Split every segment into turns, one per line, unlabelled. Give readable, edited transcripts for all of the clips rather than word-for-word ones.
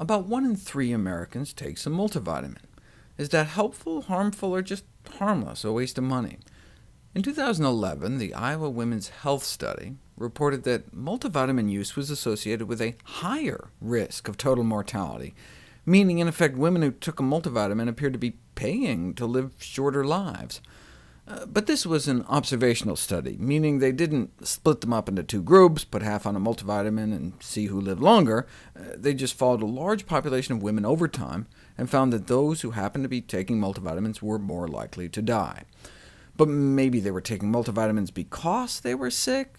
About 1 in 3 Americans take some multivitamin. Is that helpful, harmful, or just harmless, a waste of money? In 2011, the Iowa Women's Health Study reported that multivitamin use was associated with a higher risk of total mortality, meaning in effect women who took a multivitamin appeared to be paying to live shorter lives. But this was an observational study, meaning they didn't split them up into 2 groups, put half on a multivitamin, and see who lived longer. They just followed a large population of women over time, and found that those who happened to be taking multivitamins were more likely to die. But maybe they were taking multivitamins because they were sick?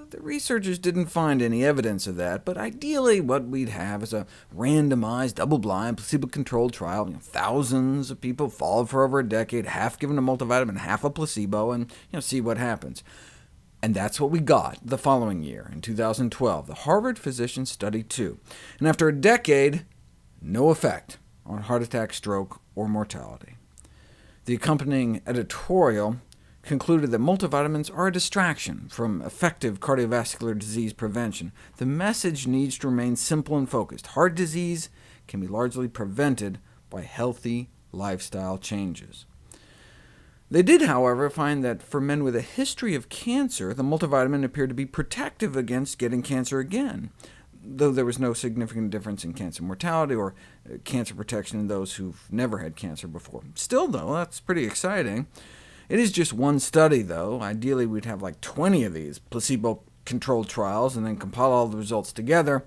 The researchers didn't find any evidence of that, but ideally what we'd have is a randomized, double-blind, placebo-controlled trial. Thousands of people followed for over a decade, half given a multivitamin, half a placebo, and see what happens. And that's what we got the following year, in 2012, the Harvard Physician Study 2. And after a decade, no effect on heart attack, stroke, or mortality. The accompanying editorial concluded that multivitamins are a distraction from effective cardiovascular disease prevention. The message needs to remain simple and focused. Heart disease can be largely prevented by healthy lifestyle changes. They did, however, find that for men with a history of cancer, the multivitamin appeared to be protective against getting cancer again, though there was no significant difference in cancer mortality or cancer protection in those who've never had cancer before. Still, though, that's pretty exciting. It is just one study, though. Ideally, we'd have like 20 of these placebo-controlled trials, and then compile all the results together,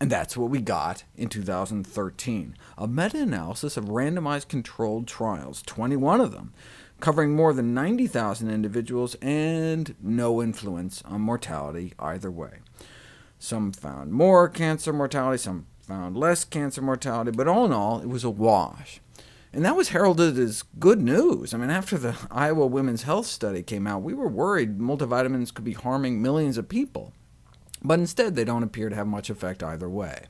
and that's what we got in 2013, a meta-analysis of randomized controlled trials, 21 of them, covering more than 90,000 individuals, and no influence on mortality either way. Some found more cancer mortality, some found less cancer mortality, but all in all, it was a wash. And that was heralded as good news. After the Iowa Women's Health Study came out, we were worried multivitamins could be harming millions of people. But instead, they don't appear to have much effect either way.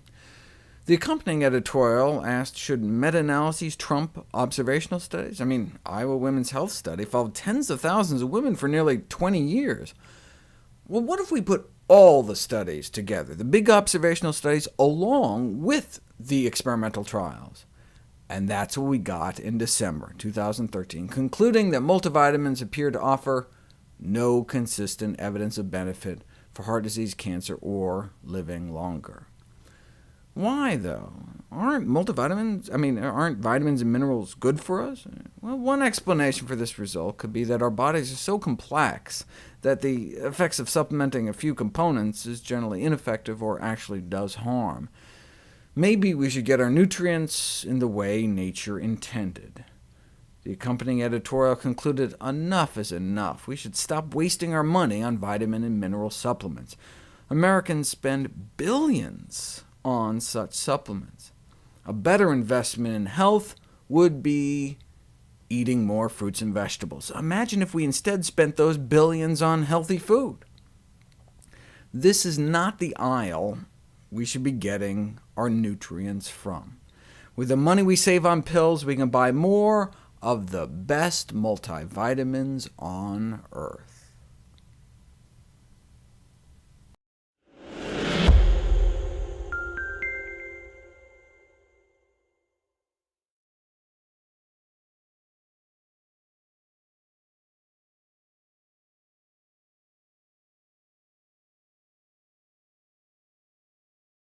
The accompanying editorial asked, should meta-analyses trump observational studies? Iowa Women's Health Study followed tens of thousands of women for nearly 20 years. Well, what if we put all the studies together, the big observational studies along with the experimental trials? And that's what we got in December 2013, concluding that multivitamins appear to offer no consistent evidence of benefit for heart disease, cancer, or living longer. Why, though? Aren't vitamins and minerals good for us? Well, one explanation for this result could be that our bodies are so complex that the effects of supplementing a few components is generally ineffective or actually does harm. Maybe we should get our nutrients in the way nature intended. The accompanying editorial concluded enough is enough. We should stop wasting our money on vitamin and mineral supplements. Americans spend billions on such supplements. A better investment in health would be eating more fruits and vegetables. Imagine if we instead spent those billions on healthy food. This is not the aisle we should be getting our nutrients from. With the money we save on pills, we can buy more of the best multivitamins on Earth.